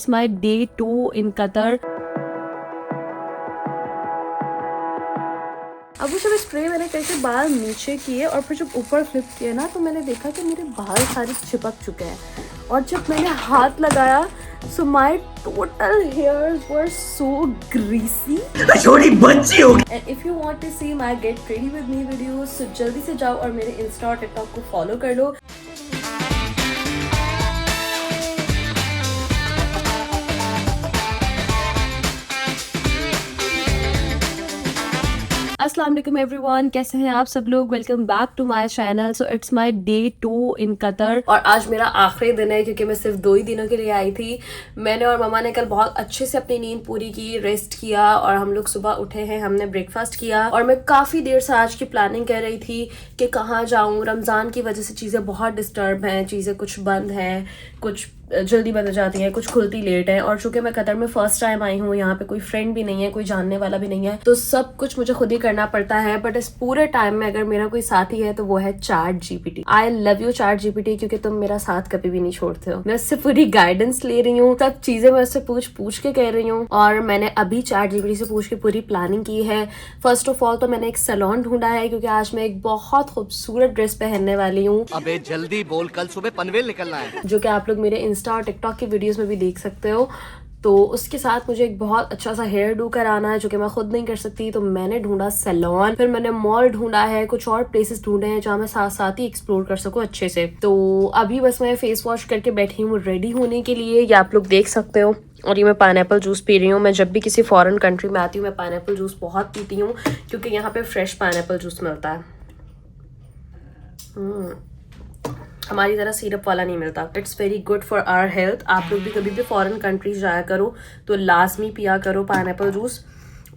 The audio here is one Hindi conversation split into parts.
it's my day 2 in Qatar. अब वो जब स्प्रे मैंने करके बाल नीचे किए और फिर जब ऊपर फ्लिप किए ना, तो मैंने देखा कि मेरे बाल सारे चिपक चुके हैं। और जब मैंने हाथ लगाया, so my total hairs were so greasy. छोटी बच्ची हो। And if you want to see my get ready with me videos, so जल्दी से जाओ और मेरे इंस्टा और टिकटॉक को फॉलो कर लो। अस्सलाम वालेकुम एवरीवन, कैसे हैं आप सब लोग। Welcome back to my channel. So it's my day 2 in Qatar और आज मेरा आखिरी दिन है क्योंकि मैं सिर्फ 2 ही दिनों के लिए आई थी। मैंने और ममा ने कल बहुत अच्छे से अपनी नींद पूरी की, रेस्ट किया और हम लोग सुबह उठे हैं, हमने ब्रेकफास्ट किया। और मैं काफ़ी देर से आज की प्लानिंग कर रही थी कि कहाँ जाऊँ। रमज़ान की वजह से चीज़ें बहुत डिस्टर्ब हैं, चीज़ें कुछ बंद हैं, कुछ जल्दी बंद हो जाती हैं, कुछ खुलती लेट है। और चूंकि मैं कतर में फर्स्ट टाइम आई हूँ, यहाँ पे कोई फ्रेंड भी नहीं है, कोई जानने वाला भी नहीं है, तो सब कुछ मुझे खुद ही करना पड़ता है। बट इस पूरे टाइम में अगर मेरा कोई साथी है तो वो है chat GPT. I love you chat GPT, क्योंकि तुम मेरा साथ कभी भी नहीं छोड़ते हो। मैं उससे पूरी गाइडेंस ले रही हूँ, सब चीजें मैं उससे पूछ के कह रही हूँ। और मैंने अभी चैट जीपीटी से पूछ के पूरी प्लानिंग की है। फर्स्ट ऑफ ऑल तो मैंने एक सैलून ढूंढा है, क्योंकि आज मैं एक बहुत खूबसूरत ड्रेस पहनने वाली हूँ। अबे जल्दी बोल, कल सुबह पनवेल निकलना है, जो कि आप लोग मेरे इंस्टा और टिकटॉक की वीडियोस में भी देख सकते हो। तो उसके साथ मुझे एक बहुत अच्छा सा हेयर डू कराना है, जो कि मैं खुद नहीं कर सकती। तो मैंने ढूंढा सैलून, फिर मैंने मॉल ढूंढा है, कुछ और प्लेसेस ढूंढे हैं जहाँ मैं साथ साथ ही एक्सप्लोर कर सकूँ अच्छे से। तो अभी बस मैं फेस वॉश करके बैठी हूँ रेडी होने के लिए, ये आप लोग देख सकते हो। और ये मैं पाइनएप्पल जूस पी रही हूँ। मैं जब भी किसी फॉरेन कंट्री में आती हूँ, मैं पाइनएप्पल जूस बहुत पीती हूँ, क्योंकि यहाँ पे फ्रेश पाइनएप्पल जूस मिलता है। हमारी तरह सिरप वाला नहीं मिलता। It's very good for our health. आप लोग भी कभी भी फॉरेन कंट्रीज जाया करो तो लाजमी पिया करो पाइनएप्पल जूस।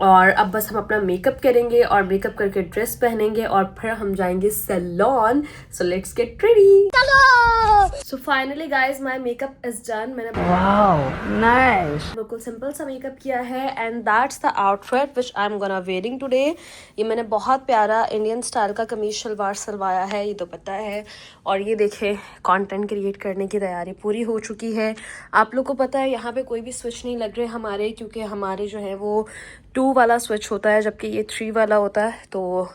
और अब बस हम अपना मेकअप करेंगे और मेकअप करके ड्रेस पहनेंगे और फिर हम जाएंगे salon. So let's get ready. So finally guys my makeup is done. मैंने नाइस बिल्कुल सिंपल सा मेकअप किया है and that's the outfit which I am gonna wearing today. ये मैंने बहुत प्यारा इंडियन स्टाइल का कमीज शलवार सिलवाया है, ये दुपट्टा है। और ये देखे कंटेंट क्रिएट करने की तैयारी पूरी हो चुकी है। आप लोग को पता है यहाँ पे कोई भी स्विच नहीं लग रहे हमारे, क्योंकि हमारे जो है वो 2 वाला स्विच होता है, जबकि ये 3 वाला होता है। तो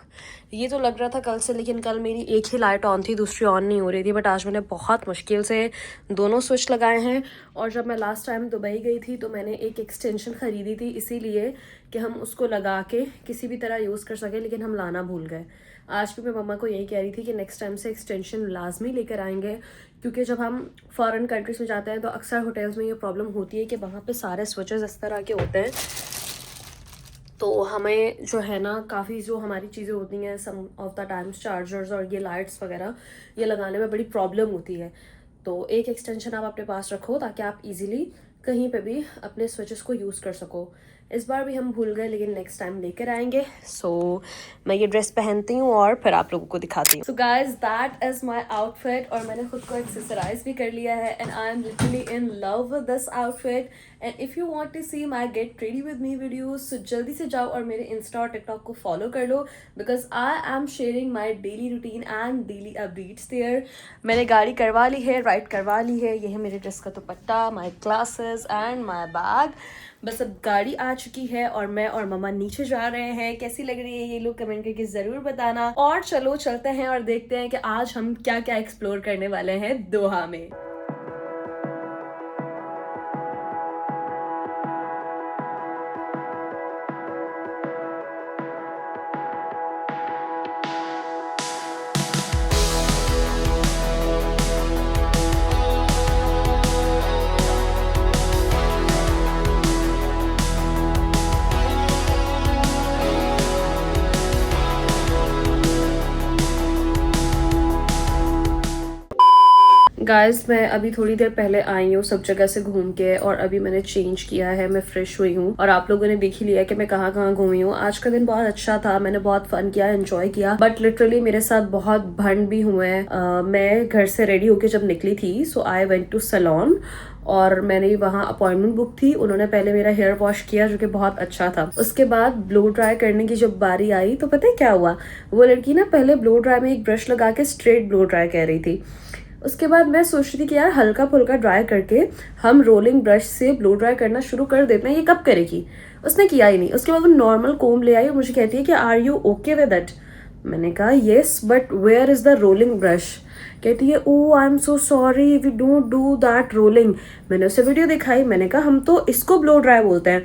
ये तो लग रहा था कल से, लेकिन कल मेरी एक ही लाइट ऑन थी, दूसरी ऑन नहीं हो रही थी। बट आज मैंने बहुत मुश्किल से दोनों स्विच लगाए हैं। और जब मैं लास्ट टाइम दुबई गई थी तो मैंने एक एक्सटेंशन ख़रीदी थी, इसीलिए कि हम उसको लगा के किसी भी तरह यूज़ कर सकें, लेकिन हम लाना भूल गए। आज भी मैं मम्मा को यही कह रही थी कि नेक्स्ट टाइम से एक्सटेंशन लाजमी लेकर आएंगे, क्योंकि जब हम फॉरेन कंट्रीज में जाते हैं तो अक्सर होटल्स में ये प्रॉब्लम होती है कि वहाँ पे सारे स्विचेस इस तरह के होते हैं। तो हमें जो है ना, काफ़ी जो हमारी चीज़ें होती हैं, सम ऑफ द टाइम्स चार्जर्स और ये लाइट्स वगैरह, ये लगाने में बड़ी प्रॉब्लम होती है। तो एक एक्सटेंशन आप अपने पास रखो ताकि आप इजीली कहीं पे भी अपने स्विचेस को यूज़ कर सको। इस बार भी हम भूल गए, लेकिन नेक्स्ट टाइम लेकर आएंगे। सो मैं ये ड्रेस पहनती हूँ और फिर आप लोगों को दिखाती हूँ। So guys that is my outfit. और मैंने खुद को एक्सेसराइज भी कर लिया है and I am literally in love with this outfit. And if you want to see my get ready with me videos, so जल्दी से जाओ और मेरे इंस्टा और टिकटॉक को फॉलो कर लो, because I am sharing my daily routine and daily updates there. मैंने गाड़ी करवा ली है, राइड करवा ली है। यह है मेरे ड्रेस का दुपट्टा, माई ग्लासेस एंड माई बैग। बस अब गाड़ी आ चुकी है और मैं और मम्मा नीचे जा रहे हैं। कैसी लग रही है ये लोग कमेंट करके ज़रूर बताना। और चलो चलते हैं और देखते हैं कि आज हम क्या क्या एक्सप्लोर करने वाले हैं दोहा में। गाइस मैं अभी थोड़ी देर पहले आई हूँ सब जगह से घूम के, और अभी मैंने चेंज किया है, मैं फ्रेश हुई हूँ। और आप लोगों ने देख ही लिया कि मैं कहाँ कहाँ घूमी हूँ। आज का दिन बहुत अच्छा था, मैंने बहुत फन किया, एंजॉय किया। बट लिटरली मेरे साथ बहुत भंड भी हुए हैं। मैं घर से रेडी होके जब निकली थी, सो आई वेंट टू सैलून और मैंने वहाँ अपॉइंटमेंट बुक थी। उन्होंने पहले मेरा हेयर वॉश किया, जो कि बहुत अच्छा था। उसके बाद ब्लो ड्राई करने की जब बारी आई तो पता है क्या हुआ, वो लड़की ना पहले ब्लो ड्राई में एक ब्रश लगा के स्ट्रेट ब्लो ड्राई कह रही थी। उसके बाद मैं सोच रही थी कि यार हल्का फुल्का ड्राई करके हम रोलिंग ब्रश से ब्लो ड्राई करना शुरू कर देते हैं, ये कब करेगी। उसने किया ही नहीं। उसके बाद वो नॉर्मल कोम ले आई और मुझे कहती है कि are you okay with it. मैंने कहा yes but where is the rolling brush. कहती है oh I am so sorry we don't do that rolling. मैंने उसे वीडियो दिखाई, मैंने कहा हम तो इसको ब्लो ड्राई बोलते हैं।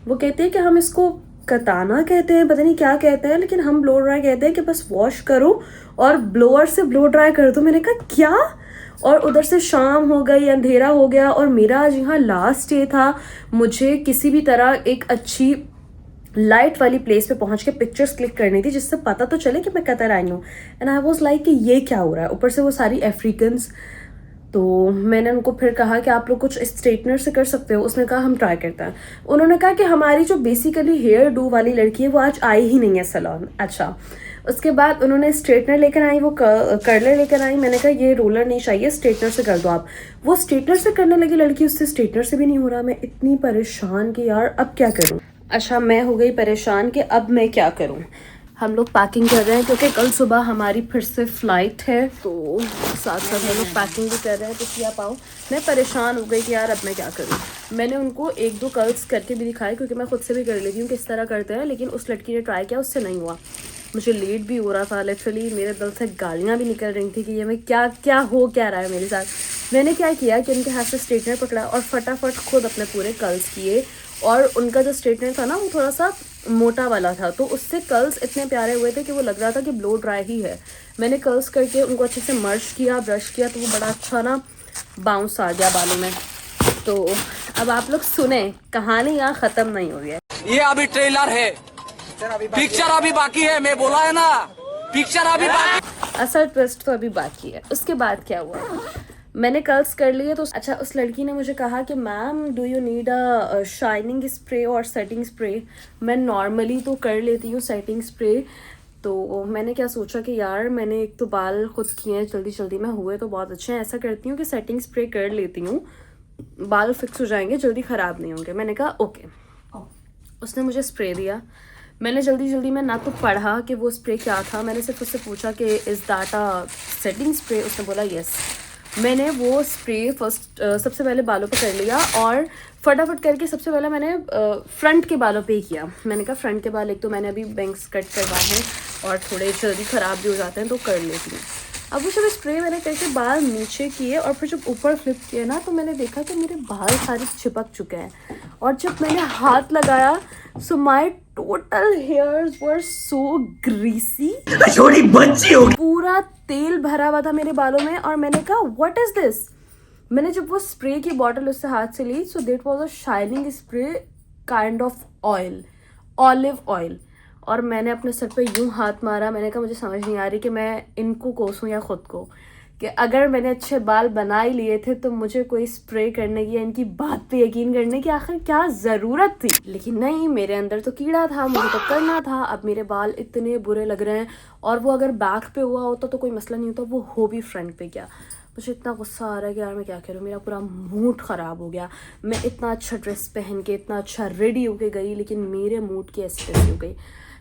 वो कहती है कि हम इसको कताना कहते हैं, पता नहीं क्या कहते हैं, लेकिन हम ब्लो ड्राई कहते हैं कि बस वॉश करो और ब्लोअर से ब्लो ड्राई कर दो। मैंने कहा क्या। और उधर से शाम हो गई, अंधेरा हो गया और मेरा आज यहाँ लास्ट डे था। मुझे किसी भी तरह एक अच्छी लाइट वाली प्लेस पे पहुंच के पिक्चर्स क्लिक करनी थी जिससे पता तो चले कि मैं कतर आई हूँ। एंड आई वाज लाइक कि ये क्या हो रहा है, ऊपर से वो सारी अफ्रीकन्स। तो मैंने उनको फिर कहा कि आप लोग कुछ स्ट्रेटनर से कर सकते हो। उसने कहा हम ट्राई करते हैं। उन्होंने कहा कि हमारी जो बेसिकली हेयर डू वाली लड़की है वो आज आई ही नहीं है सैलून। अच्छा, उसके बाद उन्होंने स्ट्रेटनर लेकर आई, वो कर्लर लेकर आई। मैंने कहा ये रोलर नहीं चाहिए, स्ट्रेटनर से कर दो आप। वो स्ट्रेटनर से करने लगी लड़की, उससे स्ट्रेटनर से भी नहीं हो रहा। मैं इतनी परेशान कि यार अब क्या करूँ। अच्छा, मैं हो गई परेशान कि अब मैं क्या करूँ। हम लोग पैकिंग कर रहे हैं क्योंकि कल सुबह हमारी फिर से फ़्लाइट है, तो साथ साथ हम लोग पैकिंग भी कर रहे हैं। तो किया पाओ, मैं परेशान हो गई कि यार अब मैं क्या करूँ। मैंने उनको एक दो कर्ल्स करके भी दिखाए क्योंकि मैं खुद से भी कर लेती हूँ किस तरह करते हैं, लेकिन उस लड़की ने ट्राई किया, उससे नहीं हुआ। मुझे लेट भी हो रहा था, लिटरली मेरे दिल से गालियाँ भी निकल रही थी कि ये मैं क्या रहा है मेरे साथ। मैंने क्या किया कि उनके हाथ से स्ट्रेटनर पकड़ा और फटाफट खुद अपने पूरे कर्ल्स किए। और उनका जो स्ट्रेटनर था ना वो थोड़ा सा मोटा वाला था, तो उससे कर्ल्स इतने प्यारे हुए थे कि वो लग रहा था कि ब्लो ड्राई ही है। मैंने कर्ल्स करके उनको अच्छे से मर्ज किया, ब्रश किया, तो वो बड़ा अच्छा ना बाउंस आ गया बालों में। तो अब आप लोग सुने, कहानी यहाँ ख़त्म नहीं हुई है। ये अभी ट्रेलर है, पिक्चर अभी बाकी है। मैं बोला है ना, पिक्चर अभी बाकी। असल ट्विस्ट तो अभी बाकी है। उसके बाद क्या हुआ, मैंने कर्ल्स कर लिए। तो अच्छा, उस लड़की ने मुझे कहा कि ma'am do you need a shining spray और सेटिंग स्प्रे। मैं नॉर्मली तो कर लेती हूँ सेटिंग स्प्रे। तो मैंने क्या सोचा कि यार मैंने एक तो बाल खुद किए हैं, जल्दी जल्दी में हुए तो बहुत अच्छे हैं, ऐसा करती हूँ कि सेटिंग स्प्रे कर लेती हूँ, बाल फिक्स हो जाएंगे, जल्दी ख़राब नहीं होंगे। मैंने कहा ओके। उसने मुझे स्प्रे दिया। मैंने जल्दी जल्दी में ना तो पढ़ा कि वो स्प्रे क्या था, मैंने सिर्फ उससे पूछा कि is that a setting spray. उसने बोला येस। मैंने वो स्प्रे सबसे पहले बालों पे कर लिया और फटाफट करके सबसे पहले मैंने फ्रंट के बालों पे ही किया। मैंने कहा फ्रंट के बाल एक तो मैंने अभी बैंक्स कट करवाए हैं और थोड़े जल्दी ख़राब भी हो जाते हैं तो कर लेती हूँ। अब वो जब स्प्रे मैंने करके बाल नीचे किए और फिर जब ऊपर फ्लिप किए ना, तो मैंने देखा कि मेरे बाल सारे चिपक चुके हैं। और जब मैंने हाथ लगाया so my total hairs were so greasy, छोटी बच्ची हो। पूरा तेल भरा हुआ था मेरे बालों में। और मैंने कहा व्हाट इज दिस। मैंने जब वो स्प्रे की बॉटल उससे हाथ से ली, so that was a shining spray kind of oil, olive oil. और मैंने अपने सर पे यूं हाथ मारा। मैंने कहा मुझे समझ नहीं आ रही कि मैं इनको कोसूं या खुद को, कि अगर मैंने अच्छे बाल बना ही लिए थे तो मुझे कोई स्प्रे करने की या इनकी बात पे यकीन करने की आखिर क्या ज़रूरत थी। लेकिन नहीं, मेरे अंदर तो कीड़ा था, मुझे तो करना था। अब मेरे बाल इतने बुरे लग रहे हैं, और वो अगर बैक पे हुआ होता तो कोई मसला नहीं होता, वो हो भी फ्रंट पे गया। मुझे इतना गुस्सा आ रहा है कि यार मैं क्या करूँ, मेरा पूरा मूड ख़राब हो गया। मैं इतना अच्छा ड्रेस पहन के इतना अच्छा रेडी होके गई, लेकिन मेरे मूड की ऐसी तैसी हो गई।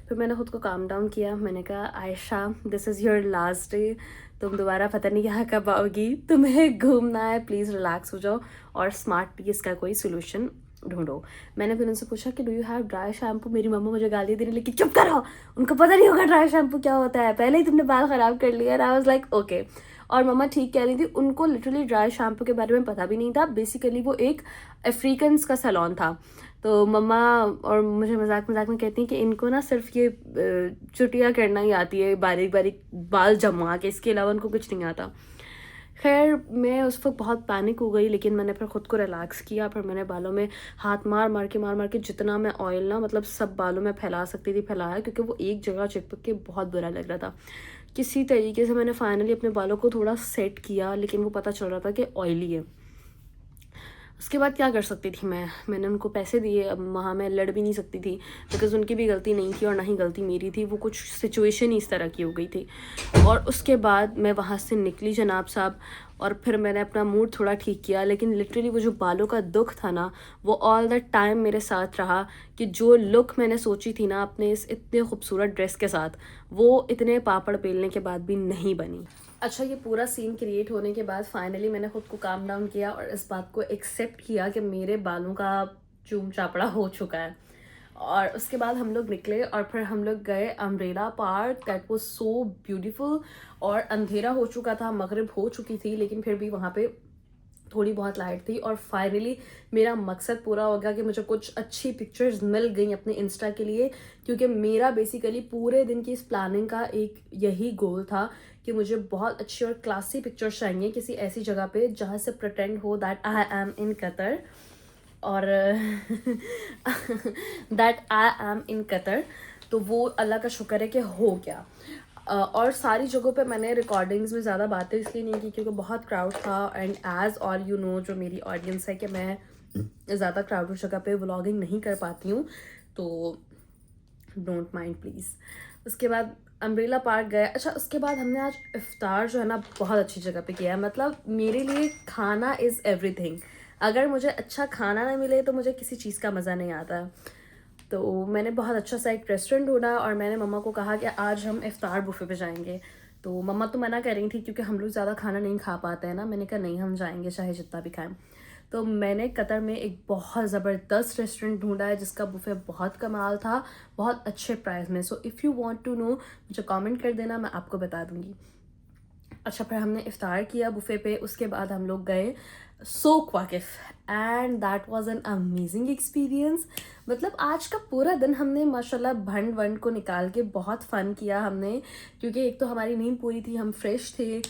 फिर मैंने ख़ुद को काम डाउन किया। मैंने कहा Ayesha this is your last day, तुम दोबारा पता नहीं यहाँ कब आओगी, तुम्हें घूमना है, प्लीज़ रिलैक्स हो जाओ और स्मार्टली इसका कोई सोल्यूशन ढूंढो। मैंने फिर उनसे पूछा कि do you have dry shampoo. मेरी मम्मा मुझे गाली दे रही, लेकिन चुप करो, उनको पता नहीं होगा ड्राई शैम्पू क्या होता है, पहले ही तुमने बाल ख़राब कर लिया। I was like okay. और मम्मा ठीक कह रही थी, उनको लिटरली ड्राई शैम्पू के बारे में पता भी नहीं था। बेसिकली वो एक अफ्रीकन्स का सैलून था। तो मम्मा और मुझे मजाक मजाक में कहती हैं कि इनको ना सिर्फ ये चुटिया करना ही आती है, बारीक बारीक बाल जमा के, इसके अलावा उनको कुछ नहीं आता। खैर मैं उस वक्त बहुत पैनिक हो गई, लेकिन मैंने फिर ख़ुद को रिलैक्स किया। फिर मैंने बालों में हाथ मार मार के जितना मैं ऑयल ना मतलब सब बालों में फैला सकती थी फैलाया, क्योंकि वो एक जगह चिपक के बहुत बुरा लग रहा था। किसी तरीके से मैंने फाइनली अपने बालों को थोड़ा सेट किया, लेकिन वो पता चल रहा था कि ऑयली है। उसके बाद क्या कर सकती थी मैंने उनको पैसे दिए। अब वहाँ मैं लड़ भी नहीं सकती थी, बिकॉज़ उनकी भी गलती नहीं थी और ना ही गलती मेरी थी, वो कुछ सिचुएशन ही इस तरह की हो गई थी। और उसके बाद मैं वहाँ से निकली जनाब साहब, और फिर मैंने अपना मूड थोड़ा ठीक किया। लेकिन लिटरली वो जो बालों का दुख था ना, वो ऑल द टाइम मेरे साथ रहा, कि जो लुक मैंने सोची थी ना अपने इस इतने खूबसूरत ड्रेस के साथ, वो इतने पापड़ बेलने के बाद भी नहीं बनी। अच्छा, ये पूरा सीन क्रिएट होने के बाद फाइनली मैंने खुद को काम डाउन किया और इस बात को एक्सेप्ट किया कि मेरे बालों का चूम चापड़ा हो चुका है। और उसके बाद हम लोग निकले और फिर हम लोग गए umbrella park. That was so beautiful. और अंधेरा हो चुका था, मगरिब हो चुकी थी, लेकिन फिर भी वहाँ पे थोड़ी बहुत लाइट थी। और फाइनली मेरा मकसद पूरा हो गया कि मुझे कुछ अच्छी पिक्चर्स मिल गई अपने इंस्टा के लिए, क्योंकि मेरा बेसिकली पूरे दिन की इस प्लानिंग का एक यही गोल था कि मुझे बहुत अच्छी और क्लासी पिक्चर्स चाहिए किसी ऐसी जगह पे जहाँ से प्रिटेंड हो that I am in Qatar, और that I am in Qatar. तो वो अल्लाह का शुक्र है कि हो गया। और सारी जगहों पे मैंने रिकॉर्डिंग्स में ज़्यादा बातें इसलिए नहीं की क्योंकि बहुत क्राउड था। And as all you know, जो मेरी ऑडियंस है, कि मैं ज़्यादा क्राउड जगह पे व्लॉगिंग नहीं कर पाती हूँ, तो डोंट माइंड प्लीज़। उसके बाद अम्ब्रेला पार्क गए। अच्छा, उसके बाद हमने आज इफ्तार जो है ना बहुत अच्छी जगह पे किया है। मतलब मेरे लिए खाना इज़ एवरीथिंग। अगर मुझे अच्छा खाना ना मिले तो मुझे किसी चीज़ का मज़ा नहीं आता। तो मैंने बहुत अच्छा सा एक रेस्टोरेंट ढूंढा और मैंने मम्मा को कहा कि आज हम इफ्तार बुफे पे जाएंगे। तो मम्मा तो मना कर रही थी क्योंकि हम लोग ज़्यादा खाना नहीं खा पाते हैं ना। मैंने कहा नहीं, हम जाएंगे चाहे जितना भी खाएं। तो मैंने कतर में एक बहुत ज़बरदस्त रेस्टोरेंट ढूंढा है जिसका बुफे बहुत कमाल था, बहुत अच्छे प्राइस में। So if you want to know, मुझे कमेंट कर देना, मैं आपको बता दूंगी। अच्छा, फिर हमने इफ्तार किया बुफे पे। उसके बाद हम लोग गए सोक वाकिफ and that was an amazing experience. मतलब आज का पूरा दिन हमने माशाल्लाह भंड वंड को निकाल के बहुत फ़न किया हमने, क्योंकि एक तो हमारी नींद पूरी थी, हम फ्रेश थे,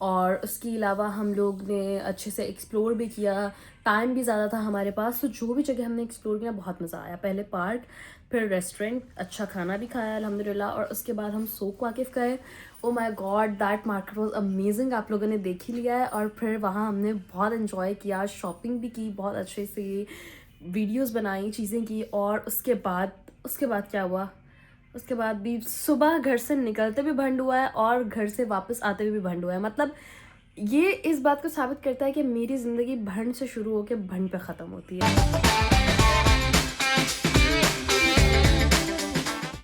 और उसके अलावा हम लोग ने अच्छे से एक्सप्लोर भी किया। टाइम भी ज़्यादा था हमारे पास, तो जो भी जगह हमने एक्सप्लोर किया बहुत मज़ा आया। पहले पार्क, फिर रेस्टोरेंट, अच्छा खाना भी खाया अल्हम्दुलिल्लाह, और उसके बाद हम सोक वाकिफ गए। Oh my God, that market was amazing. आप लोगों ने देख ही लिया है। और फिर वहाँ हमने बहुत एंजॉय किया, शॉपिंग भी की, बहुत अच्छे से वीडियोस बनाई, चीज़ें की। और उसके बाद क्या हुआ? उसके बाद भी सुबह घर से निकलते भी भंड हुआ है और घर से वापस आते हुए भी भंड हुआ है। मतलब ये इस बात को साबित करता है कि मेरी ज़िंदगी भंड से शुरू होकर भंड पे ख़त्म होती है।